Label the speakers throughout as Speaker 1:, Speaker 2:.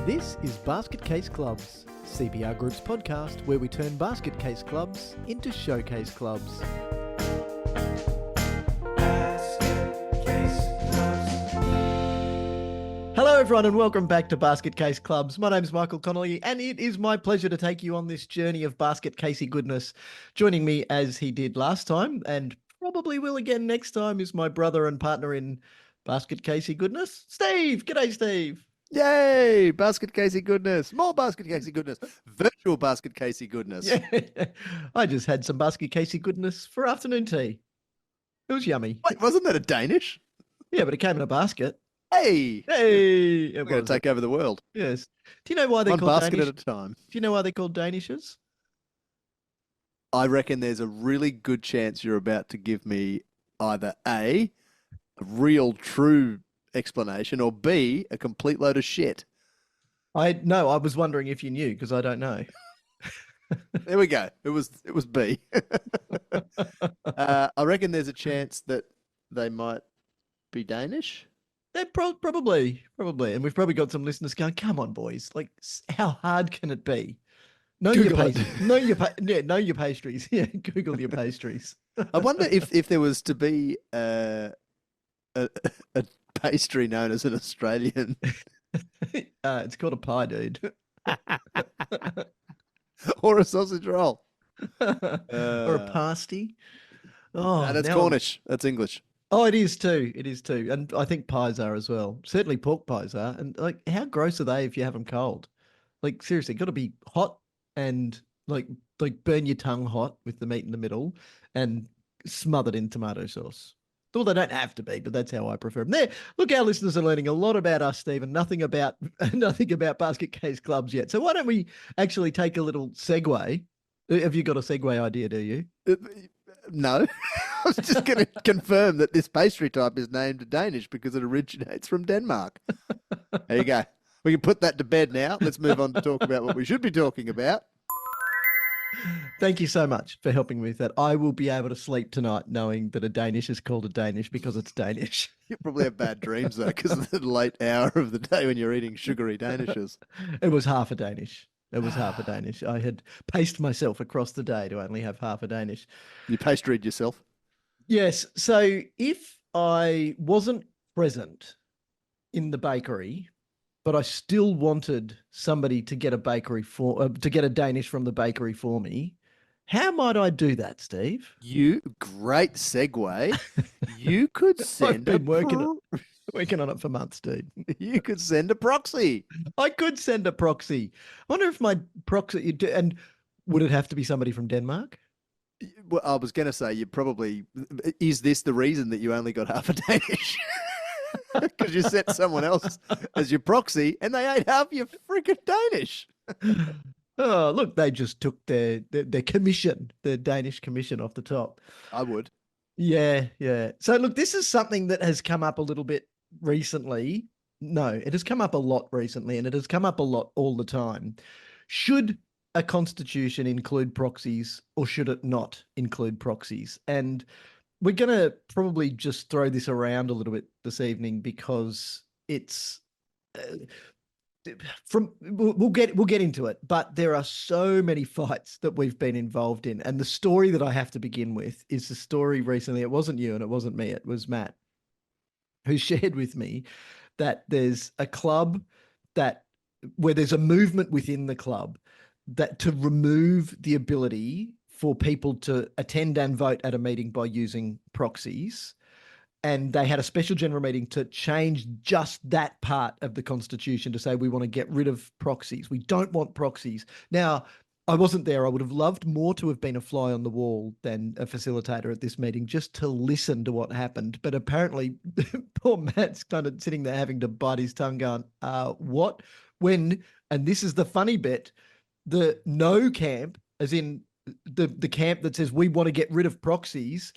Speaker 1: This is Basket Case Clubs, CPR Group's podcast where we turn basket case clubs into showcase clubs. Hello everyone and welcome back to Basket Case Clubs. My name's Michael Connolly and it is my pleasure to take you on this journey of basket casey goodness. Joining me as he did last time and probably will again next time is my brother and partner in basket casey goodness, Steve. G'day, Steve.
Speaker 2: Yay! Basket Casey goodness. More Basket Casey goodness. Virtual Basket Casey goodness.
Speaker 1: Yeah. I just had some basket casey goodness for afternoon tea. It was yummy.
Speaker 2: Wait, wasn't that a Danish?
Speaker 1: Yeah, but it came in a basket.
Speaker 2: Hey!
Speaker 1: Hey!
Speaker 2: We're going to take over the world.
Speaker 1: Yes. Do you know why they're
Speaker 2: One
Speaker 1: called
Speaker 2: basket
Speaker 1: Danish?
Speaker 2: at a time.
Speaker 1: Do you know why they're called Danishes?
Speaker 2: I reckon there's a really good chance you're about to give me either A, a real true explanation, or B, a complete load of shit.
Speaker 1: I was wondering if you knew because I don't know.
Speaker 2: There we go. It was B. I reckon there's a chance that they might be Danish.
Speaker 1: They're probably, and we've probably got some listeners going, "Come on, boys! Like, how hard can it be? Know your pastries. Know your pastries. Yeah, Google your pastries."
Speaker 2: I wonder if there was to be a pastry known as an Australian.
Speaker 1: It's called a pie, dude.
Speaker 2: Or a sausage roll.
Speaker 1: Or a pasty. Oh,
Speaker 2: no, that's Cornish. That's English.
Speaker 1: Oh, it is too. It is too. And I think pies are as well. Certainly pork pies are. And like, how gross are they if you have them cold? Like, seriously, got to be hot and like burn your tongue hot with the meat in the middle and smothered in tomato sauce. Well, they don't have to be, but that's how I prefer them. There, look, our listeners are learning a lot about us, Stephen. Nothing about basket case clubs yet. So why don't we actually take a little segue? Have you got a segue idea? Do you?
Speaker 2: No, I was just going to confirm that this pastry type is named Danish because it originates from Denmark. There you go. We can put that to bed now. Let's move on to talk about what we should be talking about.
Speaker 1: Thank you so much for helping me with that. I will be able to sleep tonight knowing that a Danish is called a Danish because it's Danish.
Speaker 2: You probably have bad dreams, though, because of the late hour of the day when you're eating sugary Danishes.
Speaker 1: It was half a Danish. It was half a Danish. I had paced myself across the day to only have half a Danish.
Speaker 2: You pastried yourself?
Speaker 1: Yes. So if I wasn't present in the bakery, but I still wanted somebody to get a Danish from the bakery for me, how might I do that, Steve?
Speaker 2: Great segue. You could send
Speaker 1: I've been working on it for months, dude.
Speaker 2: You could send a proxy.
Speaker 1: I could send a proxy. I wonder if my proxy, and would it have to be somebody from Denmark?
Speaker 2: Well, I was going to say, is this the reason that you only got half a Danish? Because you sent someone else as your proxy and they ate half your freaking Danish.
Speaker 1: Oh, look, they just took their commission, the Danish commission off the top.
Speaker 2: I would.
Speaker 1: Yeah. So look, this is something that has come up a little bit recently. No, it has come up a lot recently and it has come up a lot all the time. Should a constitution include proxies or should it not include proxies? And we're going to probably just throw this around a little bit this evening because it's we'll get into it, but there are so many fights that we've been involved in. And the story that I have to begin with is the story recently. It wasn't you and it wasn't me. It was Matt who shared with me that there's a club where there's a movement within the club that to remove the ability for people to attend and vote at a meeting by using proxies. And they had a special general meeting to change just that part of the constitution to say, we want to get rid of proxies. We don't want proxies. Now, I wasn't there. I would have loved more to have been a fly on the wall than a facilitator at this meeting just to listen to what happened. But apparently poor Matt's kind of sitting there having to bite his tongue going, what? When, and this is the funny bit, the no camp, as in the camp that says we want to get rid of proxies,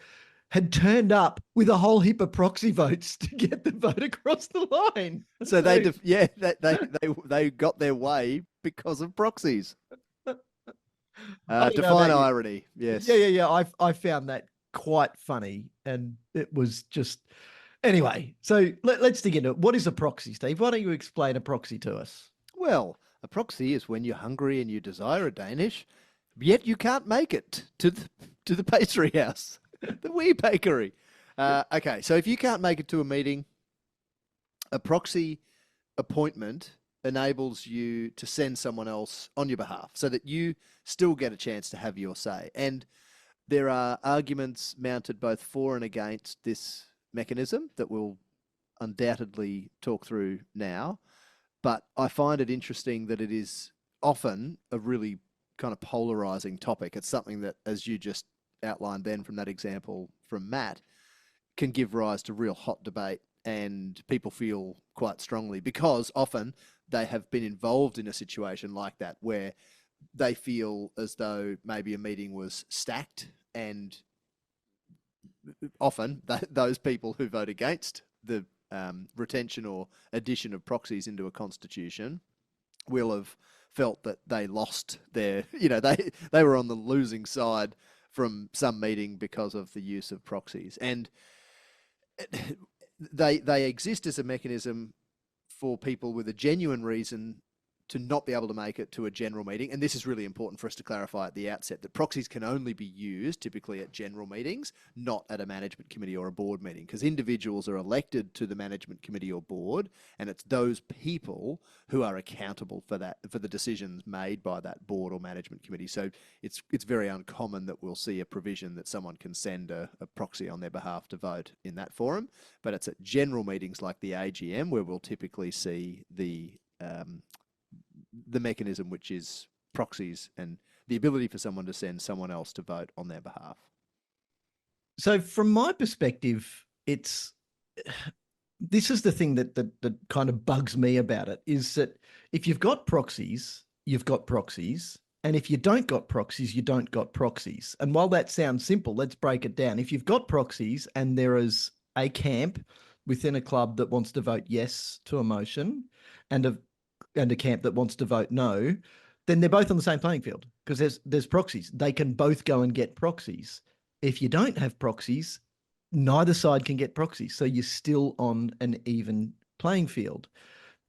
Speaker 1: had turned up with a whole heap of proxy votes to get the vote across the line.
Speaker 2: So they got their way because of proxies. Define irony. Yes.
Speaker 1: Yeah. I found that quite funny, and it was just anyway. So let's dig into it. What is a proxy, Steve? Why don't you explain a proxy to us?
Speaker 2: Well, a proxy is when you're hungry and you desire a Danish, yet you can't make it to the pastry house, the wee bakery. Okay, so if you can't make it to a meeting, a proxy appointment enables you to send someone else on your behalf so that you still get a chance to have your say. And there are arguments mounted both for and against this mechanism that we'll undoubtedly talk through now. But I find it interesting that it is often a really kind of polarizing topic. It's something that, as you just outlined then from that example from Matt, can give rise to real hot debate, and people feel quite strongly because often they have been involved in a situation like that where they feel as though maybe a meeting was stacked, and often those people who vote against the retention or addition of proxies into a constitution will have felt that they lost their, they were on the losing side from some meeting because of the use of proxies. And they exist as a mechanism for people with a genuine reason to not be able to make it to a general meeting. And this is really important for us to clarify at the outset, that proxies can only be used typically at general meetings, not at a management committee or a board meeting, because individuals are elected to the management committee or board, and it's those people who are accountable for that, for the decisions made by that board or management committee. So it's very uncommon that we'll see a provision that someone can send a proxy on their behalf to vote in that forum, but it's at general meetings like the AGM where we'll typically see the mechanism, which is proxies and the ability for someone to send someone else to vote on their behalf.
Speaker 1: So from my perspective, this is the thing that kind of bugs me about it, is that if you've got proxies, you've got proxies. And if you don't got proxies, you don't got proxies. And while that sounds simple, let's break it down. If you've got proxies and there is a camp within a club that wants to vote yes to a motion and a camp that wants to vote no, then they're both on the same playing field because there's proxies. They can both go and get proxies. If you don't have proxies, neither side can get proxies. So you're still on an even playing field.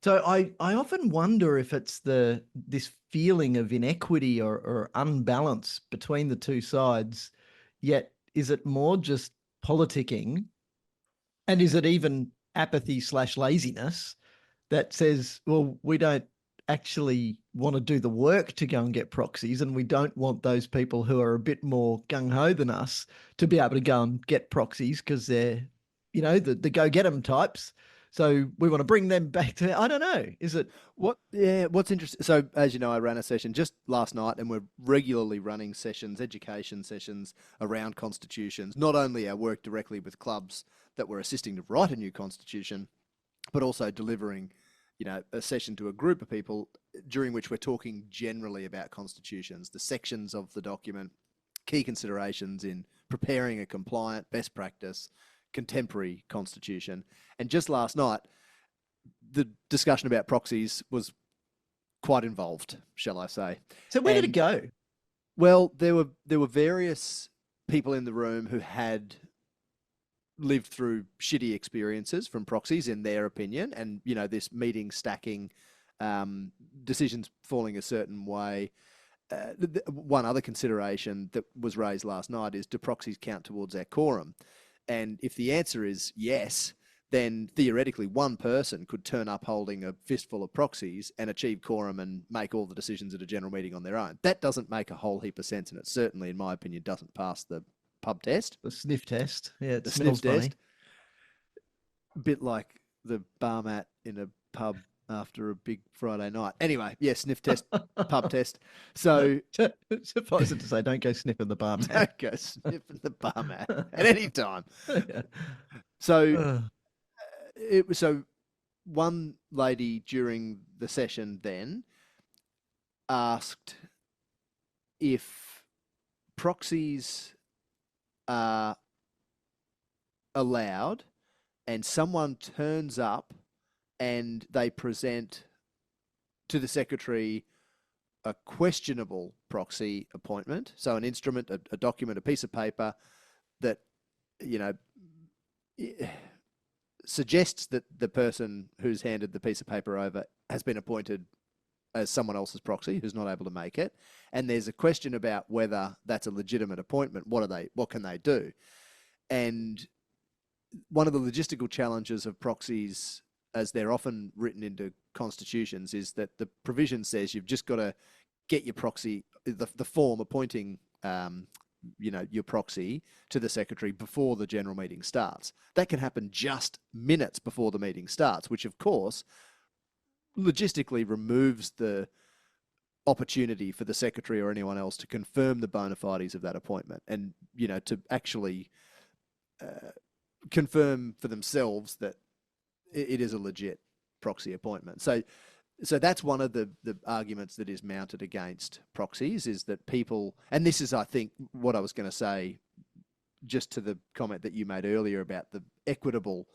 Speaker 1: So I often wonder if it's this feeling of inequity or unbalance between the two sides, yet is it more just politicking? And is it even apathy/laziness that says, well, we don't actually want to do the work to go and get proxies, and we don't want those people who are a bit more gung-ho than us to be able to go and get proxies because they're, the go-get-'em types. So we want to bring them back to, I don't know, is it?
Speaker 2: What's interesting, so as you know, I ran a session just last night, and we're regularly running sessions, education sessions around constitutions. Not only our work directly with clubs that we're assisting to write a new constitution, but also delivering, a session to a group of people during which we're talking generally about constitutions, the sections of the document, key considerations in preparing a compliant, best practice, contemporary constitution. And just last night, the discussion about proxies was quite involved, shall I say.
Speaker 1: So where did it go?
Speaker 2: Well, there were various people in the room who had lived through shitty experiences from proxies in their opinion, and this meeting stacking, decisions falling a certain way. One other consideration that was raised last night is, do proxies count towards our quorum? And if the answer is yes, then theoretically one person could turn up holding a fistful of proxies and achieve quorum and make all the decisions at a general meeting on their own. That doesn't make a whole heap of sense, and it certainly, in my opinion, doesn't pass the pub test.
Speaker 1: The sniff test. Yeah, it
Speaker 2: the
Speaker 1: smells
Speaker 2: sniff
Speaker 1: funny.
Speaker 2: test. A bit like the bar mat in a pub after a big Friday night. Anyway, yeah, sniff test, pub test. So
Speaker 1: suffice it to say, don't go sniffing the bar mat.
Speaker 2: Don't go sniffing the bar mat at any time.
Speaker 1: Yeah.
Speaker 2: So so one lady during the session then asked if proxies are allowed and someone turns up and they present to the secretary a questionable proxy appointment, so an instrument, a document, a piece of paper that, suggests that the person who's handed the piece of paper over has been appointed as someone else's proxy who's not able to make it, and there's a question about whether that's a legitimate appointment. What can they do? And one of the logistical challenges of proxies, as they're often written into constitutions, is that the provision says you've just got to get your proxy, the form appointing your proxy to the secretary before the general meeting starts. That can happen just minutes before the meeting starts, which of course logistically removes the opportunity for the secretary or anyone else to confirm the bona fides of that appointment, and to actually confirm for themselves that it is a legit proxy appointment. So that's one of the arguments that is mounted against proxies, is that people, and this is, I think, what I was going to say just to the comment that you made earlier about the equitable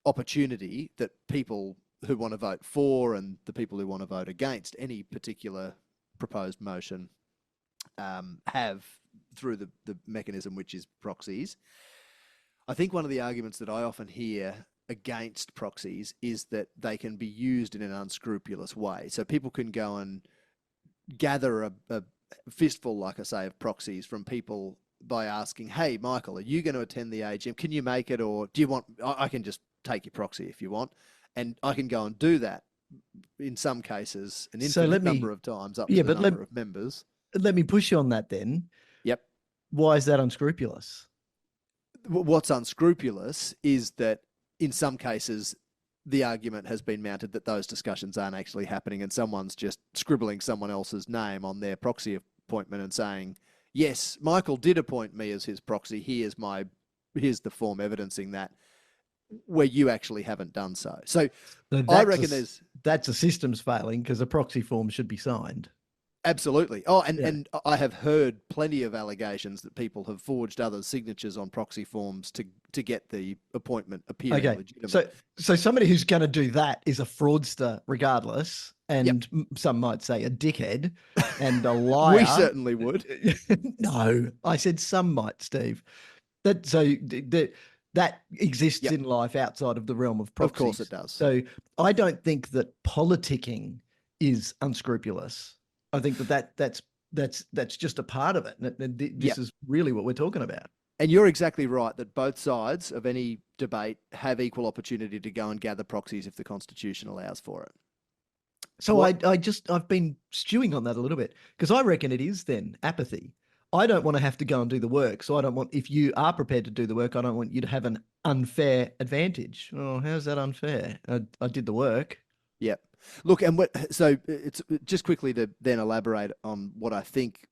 Speaker 2: opportunity that people who want to vote for and the people who want to vote against any particular proposed motion have through the mechanism which is proxies. I think one of the arguments that I often hear against proxies is that they can be used in an unscrupulous way. So people can go and gather a fistful, like I say, of proxies from people by asking, hey, Michael, are you going to attend the AGM? Can you make it? Or do you want, I can just take your proxy if you want. And I can go and do that in some cases, an infinite number of times up to the number of members.
Speaker 1: Let me push you on that then.
Speaker 2: Yep.
Speaker 1: Why is that unscrupulous?
Speaker 2: What's unscrupulous is that in some cases, the argument has been mounted that those discussions aren't actually happening and someone's just scribbling someone else's name on their proxy appointment and saying, yes, Michael did appoint me as his proxy. Here's the form evidencing that, where you actually haven't done so. So I reckon
Speaker 1: that's a systems failing, because a proxy form should be signed.
Speaker 2: Absolutely. Oh, and I have heard plenty of allegations that people have forged others' signatures on proxy forms to get the appointment appearing legitimate.
Speaker 1: So somebody who's going to do that is a fraudster regardless, and some might say a dickhead and a liar.
Speaker 2: We certainly would.
Speaker 1: No, I said some might, Steve. That exists in life outside of the realm of proxies.
Speaker 2: Of course it does.
Speaker 1: So I don't think that politicking is unscrupulous. I think that's just a part of it. And this is really what we're talking about.
Speaker 2: And you're exactly right that both sides of any debate have equal opportunity to go and gather proxies if the Constitution allows for it.
Speaker 1: So I've been stewing on that a little bit, because I reckon it is then apathy. I don't want to have to go and do the work. So I don't want, if you are prepared to do the work, I don't want you to have an unfair advantage. Oh, how's that unfair? I did the work.
Speaker 2: Yep. Look, so it's just quickly to then elaborate on what I think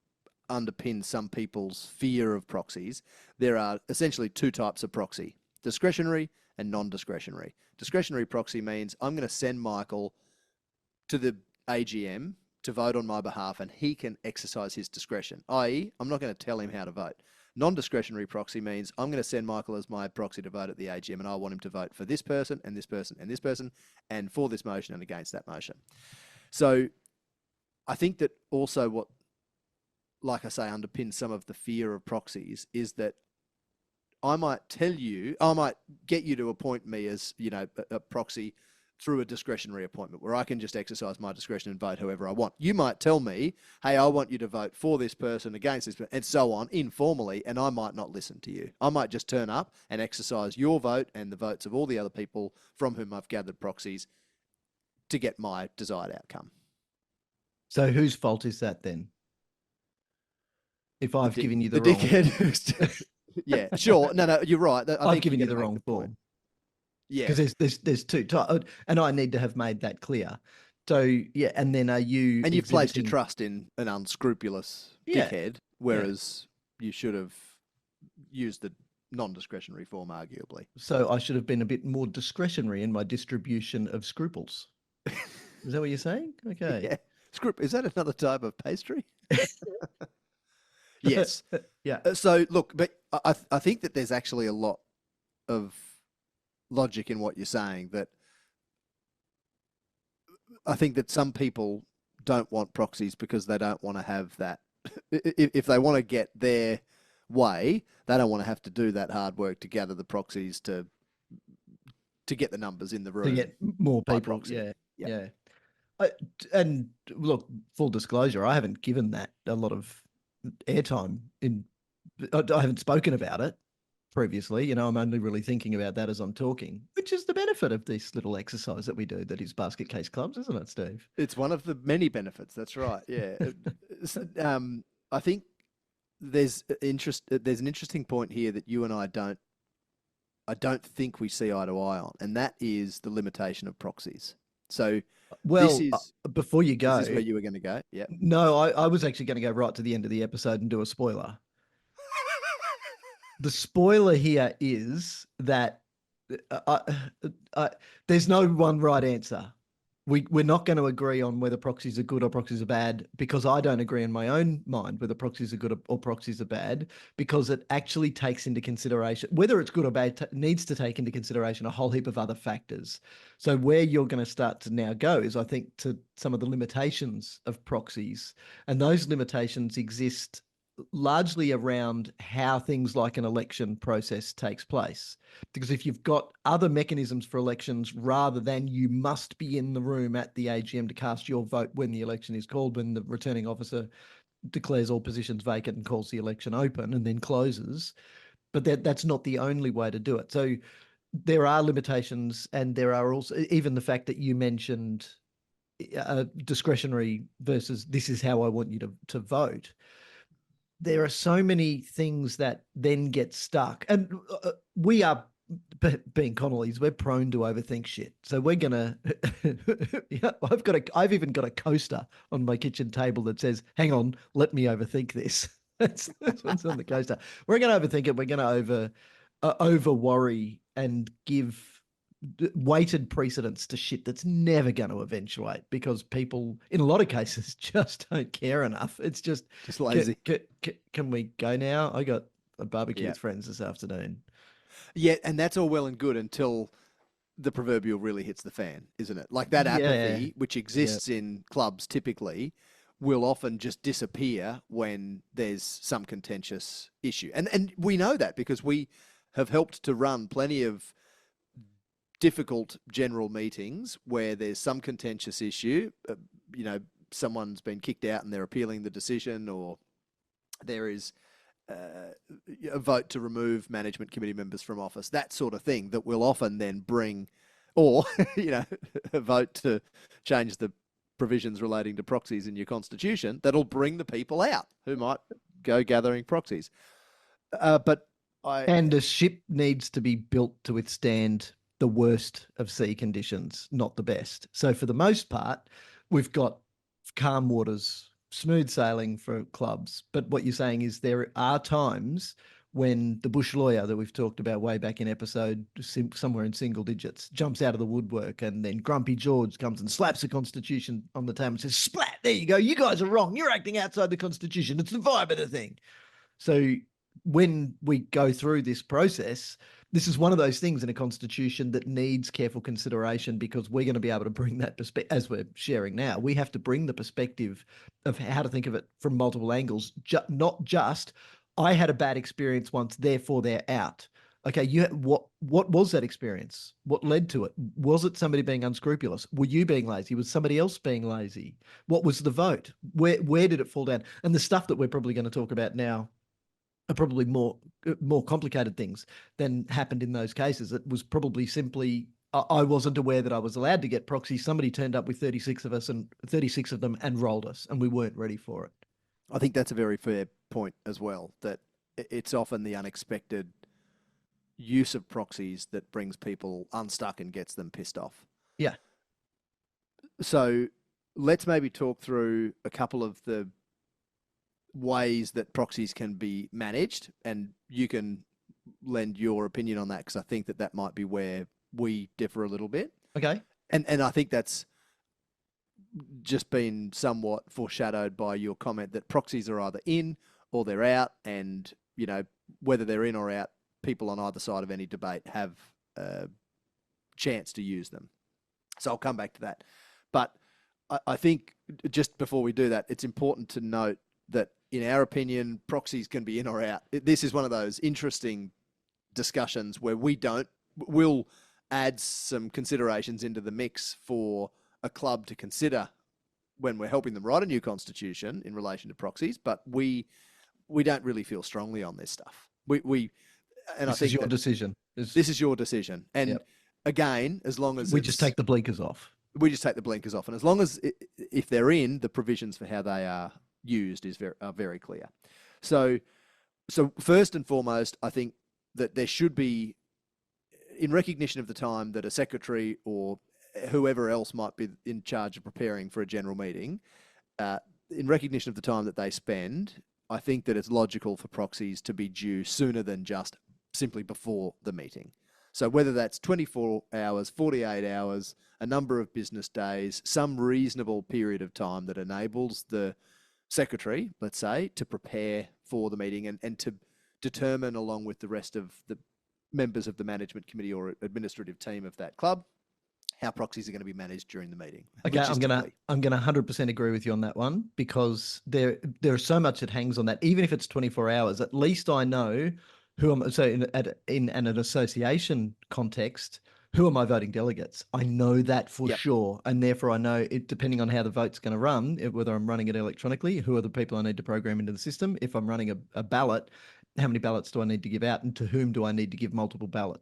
Speaker 2: underpins some people's fear of proxies. There are essentially two types of proxy: discretionary and non-discretionary. Discretionary proxy means I'm going to send Michael to the AGM to vote on my behalf, and he can exercise his discretion, i.e., I'm not going to tell him how to vote. Non-discretionary proxy means I'm going to send Michael as my proxy to vote at the AGM, and I want him to vote for this person and this person and this person, and for this motion and against that motion. So I think that also what, like I say, underpins some of the fear of proxies is that I might get you to appoint me as, a proxy through a discretionary appointment where I can just exercise my discretion and vote whoever I want. You might tell me, hey, I want you to vote for this person, against this person, and so on, informally, and I might not listen to you. I might just turn up and exercise your vote and the votes of all the other people from whom I've gathered proxies to get my desired outcome.
Speaker 1: So whose fault is that then? If I've given you the
Speaker 2: wrong...
Speaker 1: dickhead.
Speaker 2: Yeah, sure. No, you're right.
Speaker 1: I've given you the wrong form.
Speaker 2: Yeah,
Speaker 1: because there's two types, and I need to have made that clear. So yeah, and then are you?
Speaker 2: And you've placed your trust in an unscrupulous dickhead, whereas you should have used the non-discretionary form, arguably.
Speaker 1: So I should have been a bit more discretionary in my distribution of scruples. Is that what you're saying? Okay.
Speaker 2: Yeah. Is that another type of pastry? Yes.
Speaker 1: Yeah.
Speaker 2: So look, but I think that there's actually a lot of logic in what you're saying, that I think that some people don't want proxies because they don't want to have that. If they want to get their way, they don't want to have to do that hard work to gather the proxies to get the numbers in the room.
Speaker 1: To get more people.
Speaker 2: Proxy.
Speaker 1: Yeah. I, and look, full disclosure, I haven't given that a lot of airtime. I haven't spoken about it previously. I'm only really thinking about that as I'm talking, which is the benefit of this little exercise that we do that is basket case clubs, isn't it, Steve?
Speaker 2: It's one of the many benefits. That's right. Yeah. I think there's an interesting point here that you and I don't think we see eye to eye on, and that is the limitation of proxies. So this
Speaker 1: Well, before you
Speaker 2: is
Speaker 1: go,
Speaker 2: this where you were going to go? Yeah.
Speaker 1: no, I was actually going to go right to the end of the episode and do a spoiler. The spoiler here is that uh, there's no one right answer. We're not going to agree on whether proxies are good or proxies are bad, because I don't agree in my own mind whether proxies are good or proxies are bad, because it actually takes into consideration whether it's good or bad, needs to take into consideration a whole heap of other factors. So where you're going to start to now go is, I think, to some of the limitations of proxies, and those limitations exist largely around how things like an election process takes place. Because if you've got other mechanisms for elections, rather than you must be in the room at the AGM to cast your vote when the election is called, when the returning officer declares all positions vacant and calls the election open and then closes, but that's not the only way to do it. So there are limitations, and there are also even the fact that you mentioned discretionary versus this is how I want you to vote. There are so many things that then get stuck, and we are, being Connolly's, we're prone to overthink shit. So we're gonna yeah, I've even got a coaster on my kitchen table that says, hang on, let me overthink this. That's what's on the coaster. We're gonna overthink it. We're gonna over worry and give weighted precedence to shit that's never going to eventuate, because people in a lot of cases just don't care enough. It's just
Speaker 2: lazy.
Speaker 1: can we go now? I got a barbecue
Speaker 2: Yeah.
Speaker 1: with friends this afternoon.
Speaker 2: Yeah, and that's all well and good until the proverbial really hits the fan, isn't it? Like that
Speaker 1: Yeah,
Speaker 2: apathy, which
Speaker 1: yeah,
Speaker 2: exists in clubs typically, will often just disappear when there's some contentious issue. And we know that because we have helped to run plenty of difficult general meetings where there's some contentious issue. You know, someone's been kicked out and they're appealing the decision, or there is a vote to remove management committee members from office, that sort of thing, that will often then bring, or, a vote to change the provisions relating to proxies in your constitution that'll bring the people out who might go gathering proxies. But
Speaker 1: and the ship needs to be built to withstand the worst of sea conditions, not the best. So for the most part, we've got calm waters, smooth sailing for clubs. But what you're saying is there are times when the bush lawyer that we've talked about way back in episode somewhere in single digits jumps out of the woodwork, and then Grumpy George comes and slaps the Constitution on the table and says, "Splat! There you go. You guys are wrong. You're acting outside the Constitution. It's the vibe of the thing." So when we go through this process, this is one of those things in a constitution that needs careful consideration, because we're going to be able to bring that perspective, as we're sharing now. We have to bring the perspective of how to think of it from multiple angles, not just, I had a bad experience once, therefore they're out. Okay, what was that experience? What led to it? Was it somebody being unscrupulous? Were you being lazy? Was somebody else being lazy? What was the vote? Where did it fall down? And the stuff that we're probably going to talk about now are probably more complicated things than happened in those cases. It was probably simply, I wasn't aware that I was allowed to get proxy. Somebody turned up with 36 of us, and 36 of them, and rolled us, and we weren't ready for it.
Speaker 2: I think that's a very fair point as well, that it's often the unexpected use of proxies that brings people unstuck and gets them pissed off.
Speaker 1: Yeah.
Speaker 2: So let's maybe talk through a couple of the ways that proxies can be managed, and you can lend your opinion on that, because I think that might be where we differ a little bit.
Speaker 1: Okay.
Speaker 2: And I think that's just been somewhat foreshadowed by your comment that proxies are either in or they're out, and whether they're in or out, people on either side of any debate have a chance to use them. So I'll come back to that. But I think just before we do that, it's important to note that, in our opinion, proxies can be in or out. This is one of those interesting discussions where we'll add some considerations into the mix for a club to consider when we're helping them write a new constitution in relation to proxies, but we don't really feel strongly on this stuff. And I
Speaker 1: This is
Speaker 2: think
Speaker 1: your
Speaker 2: that
Speaker 1: decision.
Speaker 2: this is your decision. And
Speaker 1: Yep.
Speaker 2: again, as long as
Speaker 1: We just take the blinkers off.
Speaker 2: we just take the blinkers off, and as long as if they're in, the provisions for how they are used are very clear. So first and foremost, I think that there should be, in recognition of the time that a secretary or whoever else might be in charge of preparing for a general meeting, in recognition of the time that they spend, I think that it's logical for proxies to be due sooner than just simply before the meeting. So whether that's 24 hours, 48 hours, a number of business days, some reasonable period of time that enables the secretary, let's say, to prepare for the meeting and to determine, along with the rest of the members of the management committee or administrative team of that club, how proxies are going to be managed during the meeting.
Speaker 1: Okay, I'm gonna 100% agree with you on that one, because there's so much that hangs on that. Even if it's 24 hours, at least I know who am. So in an association context, who are my voting delegates? I know that for sure, and therefore I know it. Depending on how the vote's going to run, whether I'm running it electronically, who are the people I need to program into the system? If I'm running a ballot, how many ballots do I need to give out, and to whom do I need to give multiple ballot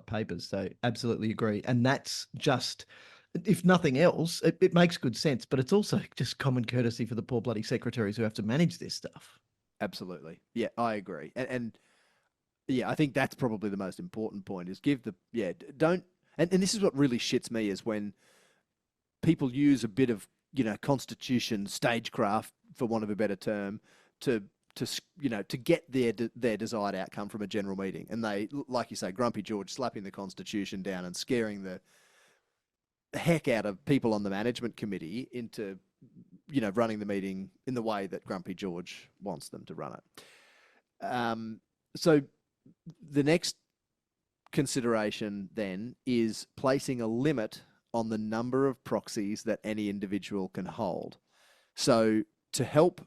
Speaker 1: papers? So absolutely agree. And that's just, if nothing else, it makes good sense, but it's also just common courtesy for the poor bloody secretaries who have to manage this stuff.
Speaker 2: Absolutely. Yeah, I agree. And yeah, I think that's probably the most important point, is don't, and this is what really shits me, is when people use a bit of, constitution stagecraft, for want of a better term, to get their desired outcome from a general meeting. And they, like you say, Grumpy George slapping the Constitution down and scaring the heck out of people on the management committee into, running the meeting in the way that Grumpy George wants them to run it. So the next consideration then is placing a limit on the number of proxies that any individual can hold. So to help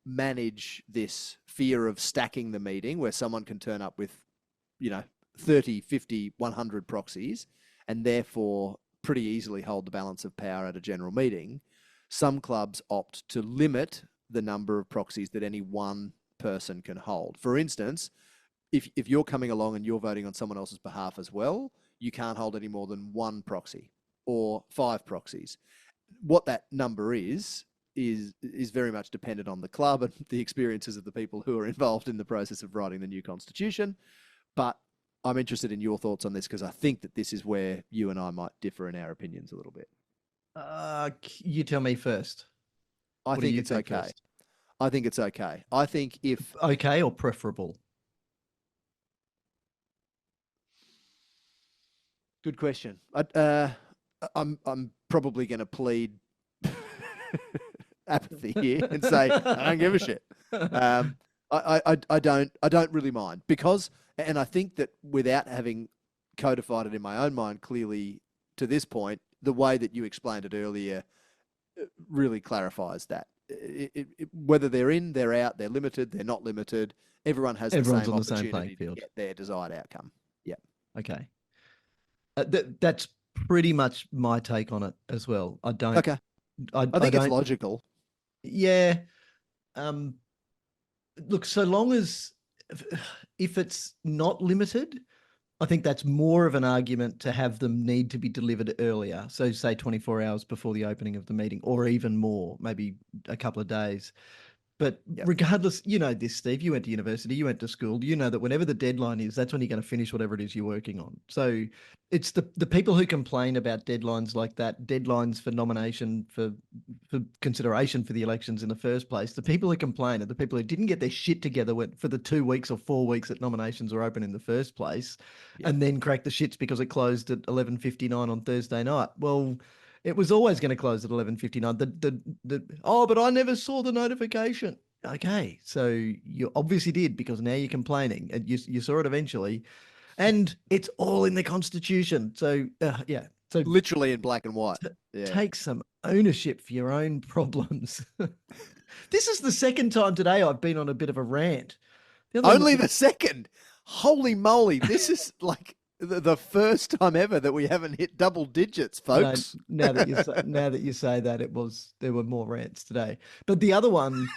Speaker 2: manage this fear of stacking the meeting, where someone can turn up with 30, 50, 100 proxies and therefore pretty easily hold the balance of power at a general meeting, some clubs opt to limit the number of proxies that any one person can hold. For instance, if you're coming along and you're voting on someone else's behalf as well, you can't hold any more than one proxy or 5 proxies. What that number is very much dependent on the club and the experiences of the people who are involved in the process of writing the new constitution. But I'm interested in your thoughts on this, because I think that this is where you and I might differ in our opinions a little bit.
Speaker 1: You tell me first.
Speaker 2: I think it's okay. First? I think it's okay. I think if
Speaker 1: okay or preferable.
Speaker 2: Good question. I'm probably going to plead apathy here and say I don't give a shit. I don't really mind, because, and I think that without having codified it in my own mind clearly to this point, the way that you explained it earlier really clarifies that. Whether they're in, they're out, they're limited, they're not limited, everyone's on the same playing field to get their desired outcome. Yeah.
Speaker 1: Okay. That's pretty much my take on it as well. I don't.
Speaker 2: Okay. I think it's logical.
Speaker 1: Yeah. Look, so long as, if it's not limited, I think that's more of an argument to have them need to be delivered earlier. So say 24 hours before the opening of the meeting, or even more, maybe a couple of days. But regardless, this, Steve, you went to university, you went to school, you know that whenever the deadline is, that's when you're going to finish whatever it is you're working on. So it's the people who complain about deadlines like that, deadlines for nomination, for consideration for the elections in the first place. The people who complain are the people who didn't get their shit together for the 2 weeks or 4 weeks that nominations were open in the first place, and then cracked the shits because it closed at 11:59 on Thursday night. Well, it was always going to close at 11:59. But I never saw the notification. Okay, so you obviously did, because now you're complaining, and you saw it eventually, and it's all in the Constitution. So so
Speaker 2: literally in black and white.
Speaker 1: Take some ownership for your own problems. This is the second time today I've been on a bit of a rant.
Speaker 2: Only the second. Holy moly! This is like the first time ever that we haven't hit double digits,
Speaker 1: I know
Speaker 2: folks.
Speaker 1: now that you say that there were more rants today. But the other one,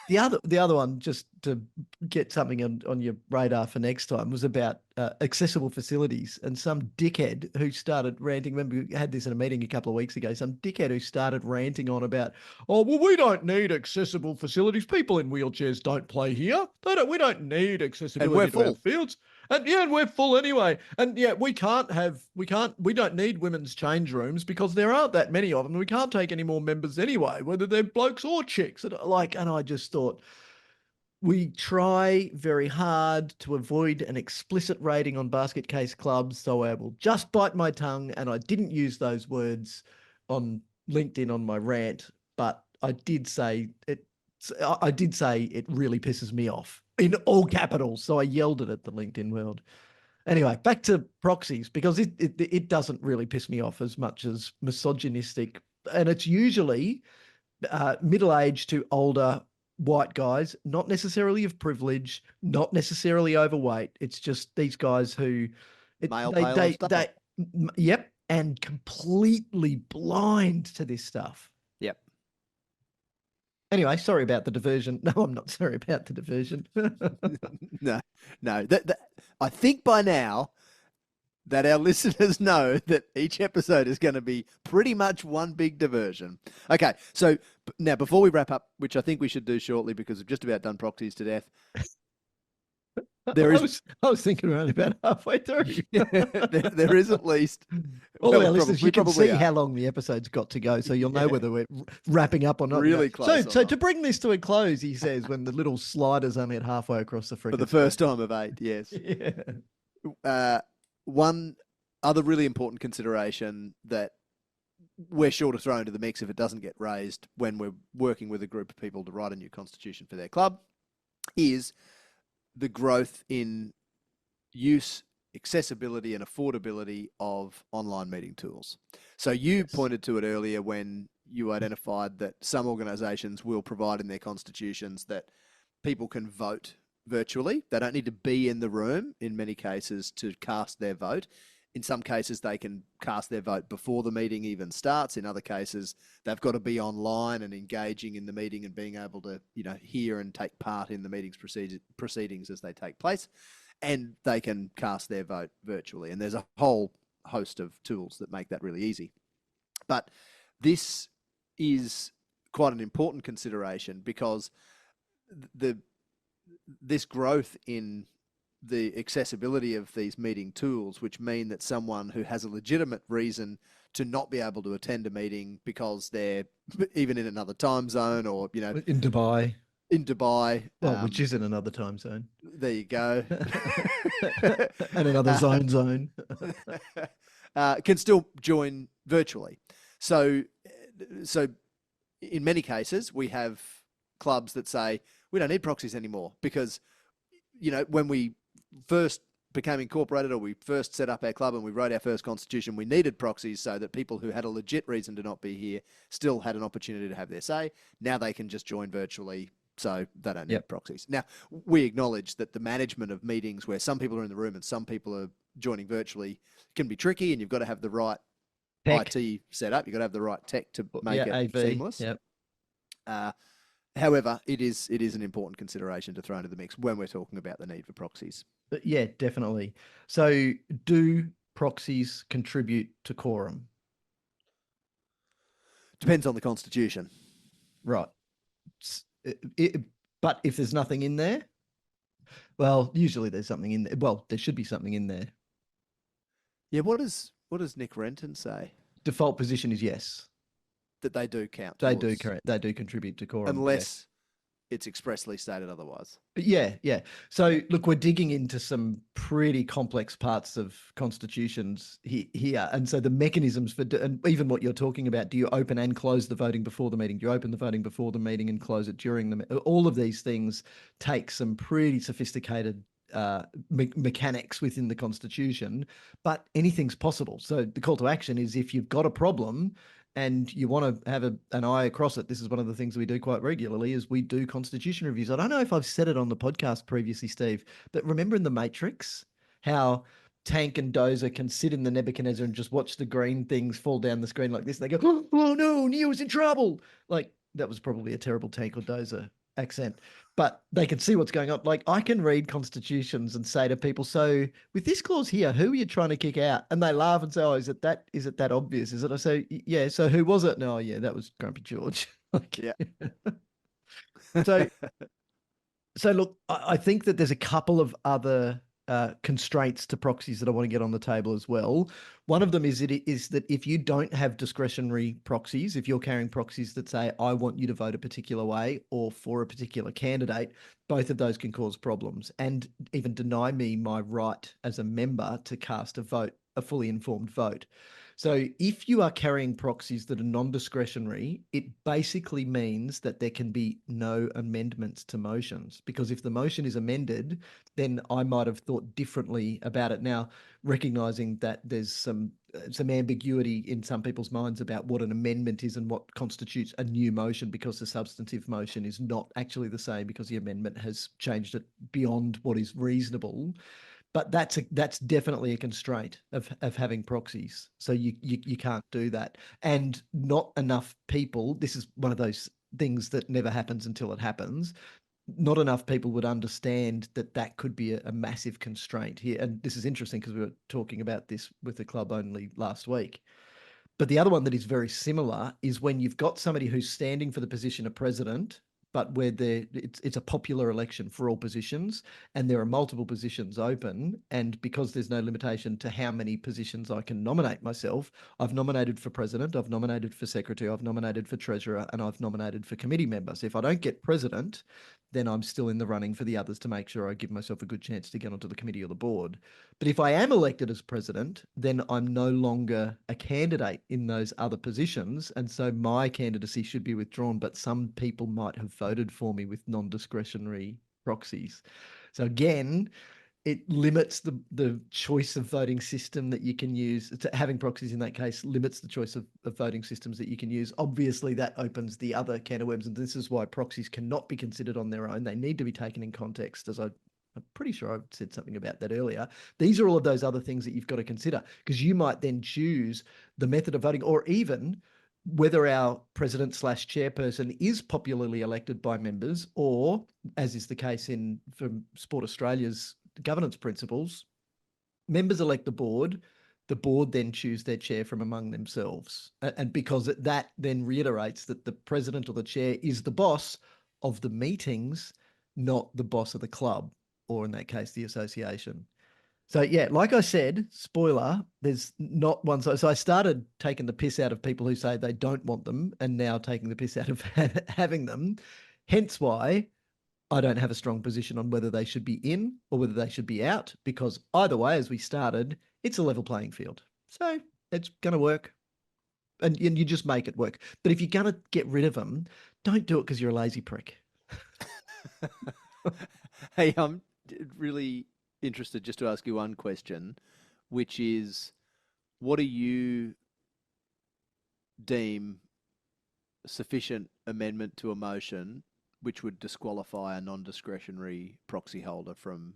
Speaker 1: the other one, just to get something on your radar for next time, was about accessible facilities, and some dickhead who started ranting. Remember, we had this in a meeting a couple of weeks ago. Some dickhead who started ranting on about, oh well, we don't need accessible facilities. People in wheelchairs don't play here. We don't need accessibility to our
Speaker 2: full.
Speaker 1: fields. And yeah, and we're full anyway. And yeah, we don't need women's change rooms because there aren't that many of them. We can't take any more members anyway, whether they're blokes or chicks. And I just thought, we try very hard to avoid an explicit rating on basket case clubs, so I will just bite my tongue. And I didn't use those words on LinkedIn on my rant, but I did say it. I did say it really pisses me off in all capitals. So I yelled it at the LinkedIn world. Anyway, back to proxies, because it doesn't really piss me off as much as misogynistic, and it's usually middle-aged to older white guys, not necessarily of privilege, not necessarily overweight. It's just these guys who yep, and completely blind to this stuff.
Speaker 2: Yep.
Speaker 1: Anyway, sorry about the diversion. No, I'm not sorry about the diversion.
Speaker 2: No. I think by now that our listeners know that each episode is going to be pretty much one big diversion. Okay, so now before we wrap up, which I think we should do shortly because we've just about done proxies to death,
Speaker 1: I was thinking around about halfway through.
Speaker 2: there is at least.
Speaker 1: All our listeners, you can see how long the episode's got to go, so you'll know whether we're wrapping up or not.
Speaker 2: Really close.
Speaker 1: So to bring this to a close, he says, when the little slider's only at halfway across the freaking
Speaker 2: for the first time of 8, yes.
Speaker 1: Yeah.
Speaker 2: One other really important consideration that we're sure to throw into the mix if it doesn't get raised when we're working with a group of people to write a new constitution for their club is the growth in use, accessibility and affordability of online meeting tools. So you pointed to it earlier when you identified that some organisations will provide in their constitutions that people can vote virtually. They don't need to be in the room in many cases to cast their vote. In some cases, they can cast their vote before the meeting even starts. In other cases, they've got to be online and engaging in the meeting and being able to, hear and take part in the meeting's proceedings as they take place. And they can cast their vote virtually. And there's a whole host of tools that make that really easy. But this is quite an important consideration because this growth in the accessibility of these meeting tools, which mean that someone who has a legitimate reason to not be able to attend a meeting because they're even in another time zone or,
Speaker 1: in Dubai.
Speaker 2: Well,
Speaker 1: which is in another time zone.
Speaker 2: There you go.
Speaker 1: And another zone.
Speaker 2: Can still join virtually. So in many cases, we have clubs that say, we don't need proxies anymore because, when we first became incorporated or we first set up our club and we wrote our first constitution, we needed proxies so that people who had a legit reason to not be here still had an opportunity to have their say. Now they can just join virtually, so they don't need proxies. Now, we acknowledge that the management of meetings where some people are in the room and some people are joining virtually can be tricky, and you've got to have the right tech. IT set up. You've got to have the right tech to make it AV, seamless.
Speaker 1: Yep.
Speaker 2: However, it is an important consideration to throw into the mix when we're talking about the need for proxies.
Speaker 1: Yeah, definitely. So do proxies contribute to quorum?
Speaker 2: Depends on the constitution.
Speaker 1: Right. But if there's nothing in there, well, usually there's something in there. Well, there should be something in there.
Speaker 2: Yeah, what does Nick Renton say?
Speaker 1: Default position is yes.
Speaker 2: That they do count.
Speaker 1: They do contribute to quorum.
Speaker 2: Unless it's expressly stated otherwise.
Speaker 1: Yeah. So look, we're digging into some pretty complex parts of constitutions here. And so the mechanisms and even what you're talking about, do you open and close the voting before the meeting? Do you open the voting before the meeting and close it during the all of these things take some pretty sophisticated mechanics within the constitution, but anything's possible. So the call to action is, if you've got a problem and you want to have an eye across it, this is one of the things we do quite regularly, is we do constitution reviews. I don't know if I've said it on the podcast previously, Steve, but remember in The Matrix, how Tank and Dozer can sit in the Nebuchadnezzar and just watch the green things fall down the screen like this. And they go, oh no, Neo's in trouble. Like, that was probably a terrible Tank or Dozer accent, but they can see what's going on. Like, I can read constitutions and say to people, so with this clause here, who are you trying to kick out? And they laugh and say, oh, is it that obvious? Is it? I say, yeah, so who was it? No, yeah, that was Grumpy George. Like,
Speaker 2: Yeah.
Speaker 1: so so look, I think that there's a couple of other constraints to proxies that I want to get on the table as well. One of them is that if you don't have discretionary proxies, if you're carrying proxies that say, I want you to vote a particular way or for a particular candidate, both of those can cause problems and even deny me my right as a member to cast a vote, a fully informed vote. So if you are carrying proxies that are non-discretionary, it basically means that there can be no amendments to motions, because if the motion is amended, then I might have thought differently about it. Now, recognizing that there's some ambiguity in some people's minds about what an amendment is and what constitutes a new motion, because the substantive motion is not actually the same because the amendment has changed it beyond what is reasonable. But that's definitely a constraint of having proxies. So you can't do that. And not enough people, this is one of those things that never happens until it happens. Not enough people would understand that that could be a massive constraint here. And this is interesting because we were talking about this with the club only last week. But the other one that is very similar is when you've got somebody who's standing for the position of president, but where it's a popular election for all positions, and there are multiple positions open, and because there's no limitation to how many positions I can nominate myself, I've nominated for president, I've nominated for secretary, I've nominated for treasurer, and I've nominated for committee members. If I don't get president, then I'm still in the running for the others to make sure I give myself a good chance to get onto the committee or the board. But if I am elected as president, then I'm no longer a candidate in those other positions. And so my candidacy should be withdrawn. But some people might have voted for me with non-discretionary proxies. So again, it limits the choice of voting system that you can use. Having proxies in that case limits the choice of voting systems that you can use. Obviously, that opens the other can of worms, and this is why proxies cannot be considered on their own. They need to be taken in context, as I'm pretty sure I said something about that earlier. These are all of those other things that you've got to consider, because you might then choose the method of voting, or even whether our president slash chairperson is popularly elected by members, or as is the case from Sport Australia's governance principles, members elect the board then choose their chair from among themselves. And because that then reiterates that the president or the chair is the boss of the meetings, not the boss of the club, or in that case, the association. So yeah, like I said, spoiler, there's not one. So I started taking the piss out of people who say they don't want them, and now taking the piss out of having them. Hence why I don't have a strong position on whether they should be in or whether they should be out, because either way, as we started, it's a level playing field. So it's going to work, and you just make it work. But if you're going to get rid of them, don't do it because you're a lazy prick.
Speaker 2: Hey, I'm really interested just to ask you one question, which is, what do you deem sufficient amendment to a motion which would disqualify a non-discretionary proxy holder from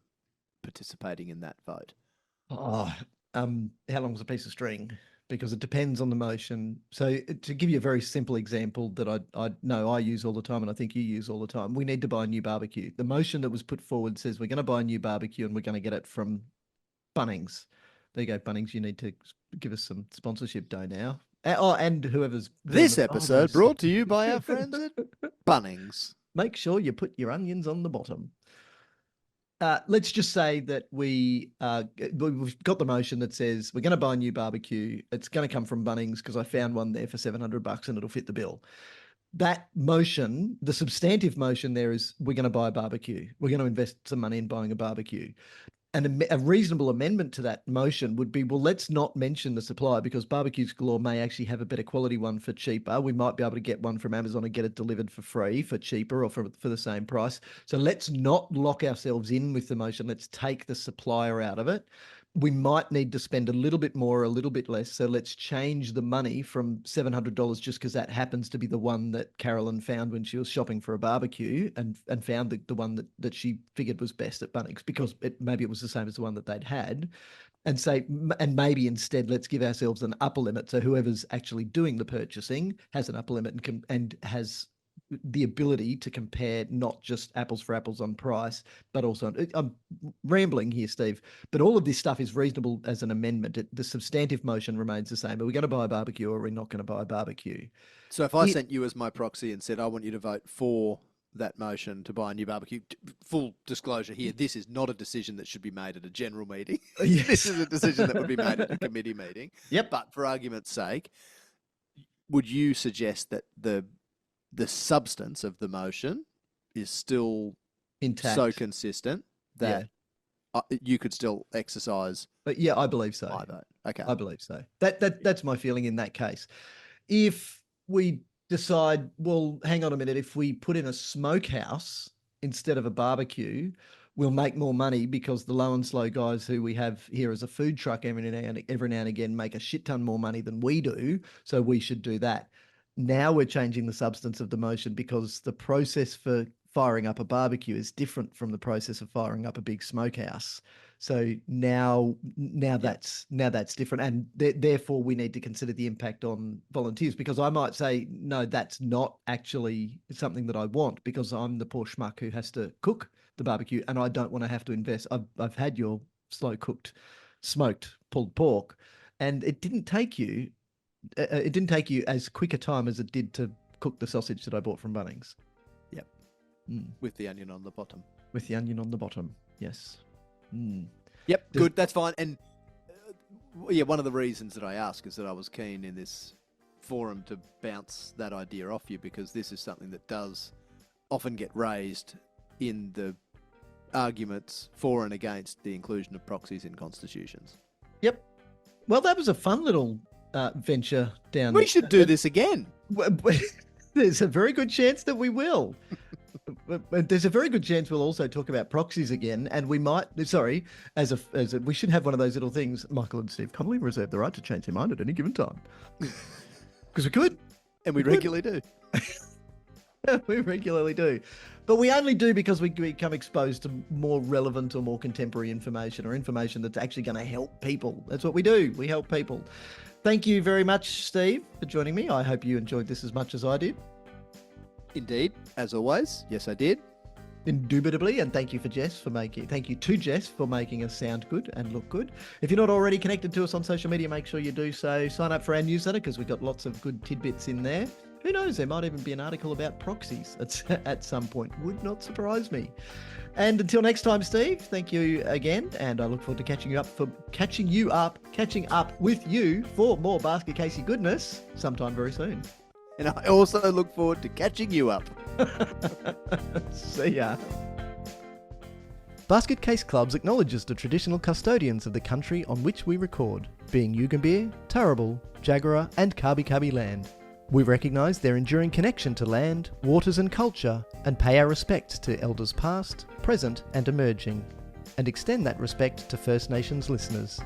Speaker 2: participating in that vote?
Speaker 1: Oh, how long's a piece of string? Because it depends on the motion. So to give you a very simple example that I know I use all the time, and I think you use all the time, we need to buy a new barbecue. The motion that was put forward says we're going to buy a new barbecue and we're going to get it from Bunnings. There you go, Bunnings. You need to give us some sponsorship dough now. Oh, and whoever's
Speaker 2: This episode brought to you by our friends at Bunnings.
Speaker 1: Make sure you put your onions on the bottom. Let's just say that we've got the motion that says we're going to buy a new barbecue. It's going to come from Bunnings because I found one there for $700 and it'll fit the bill. That motion, the substantive motion there, is we're going to buy a barbecue. We're going to invest some money in buying a barbecue. And a reasonable amendment to that motion would be, well, let's not mention the supplier, because Barbecues Galore may actually have a better quality one for cheaper. We might be able to get one from Amazon and get it delivered for free, for cheaper, or for the same price. So let's not lock ourselves in with the motion. Let's take the supplier out of it. We might need to spend a little bit more, or a little bit less. So let's change the money from $700 just because that happens to be the one that Carolyn found when she was shopping for a barbecue, and found the one that she figured was best at Bunnings, because maybe it was the same as the one that they'd had. and say, and maybe instead let's give ourselves an upper limit. So whoever's actually doing the purchasing has an upper limit and has the ability to compare not just apples for apples on price, but also I'm rambling here, Steve, but all of this stuff is reasonable as an amendment. The substantive motion remains the same. Are we going to buy a barbecue or are we not going to buy a barbecue?
Speaker 2: So if I sent you as my proxy and said, I want you to vote for that motion to buy a new barbecue, full disclosure here, this is not a decision that should be made at a general meeting.
Speaker 1: Yes.
Speaker 2: This is a decision that would be made at a committee meeting.
Speaker 1: Yep.
Speaker 2: But for argument's sake, would you suggest that the substance of the motion is still
Speaker 1: Intact.
Speaker 2: so consistent that you could still exercise?
Speaker 1: But yeah, I believe so.
Speaker 2: My vote. Okay.
Speaker 1: I believe so. That's my feeling in that case. If we decide, well, hang on a minute, if we put in a smokehouse instead of a barbecue, we'll make more money because the low and slow guys who we have here as a food truck every now and again make a shit ton more money than we do. So we should do that. Now we're changing the substance of the motion because the process for firing up a barbecue is different from the process of firing up a big smokehouse. So now that's different, and therefore we need to consider the impact on volunteers, because I might say, no, that's not actually something that I want because I'm the poor schmuck who has to cook the barbecue and I don't want to have to invest. I've had your slow cooked, smoked pulled pork, and it didn't take you as quick a time as it did to cook the sausage that I bought from Bunnings.
Speaker 2: Yep. With the onion on the bottom.
Speaker 1: With the onion on the bottom, yes.
Speaker 2: Yep, good, that's fine. And one of the reasons that I ask is that I was keen in this forum to bounce that idea off you, because this is something that does often get raised in the arguments for and against the inclusion of proxies in constitutions.
Speaker 1: Yep. Well, that was a fun little venture down.
Speaker 2: We should do this again.
Speaker 1: There's a very good chance that we will. There's a very good chance we'll also talk about proxies again, and we might. Sorry, we should have one of those little things. Michael and Steve commonly reserve the right to change their mind at any given time, because we could,
Speaker 2: and we regularly do.
Speaker 1: We regularly do, but we only do because we become exposed to more relevant or more contemporary information, or information that's actually going to help people. That's what we do. We help people. Thank you very much, Steve, for joining me. I hope you enjoyed this as much as I did.
Speaker 2: Indeed, as always. Yes, I did.
Speaker 1: Indubitably, and thank you to Jess for making us sound good and look good. If you're not already connected to us on social media, make sure you do so. Sign up for our newsletter because we've got lots of good tidbits in there. Who knows, there might even be an article about proxies at some point. Would not surprise me. And until next time, Steve, thank you again, and I look forward to catching up with you for more Basket Casey goodness sometime very soon.
Speaker 2: And I also look forward to catching you up.
Speaker 1: See ya. Basket Case Clubs acknowledges the traditional custodians of the country on which we record, being Yugambeh, Turrbal, Jagera and Kabi Kabi land. We recognise their enduring connection to land, waters and culture, and pay our respect to elders past, present and emerging, and extend that respect to First Nations listeners.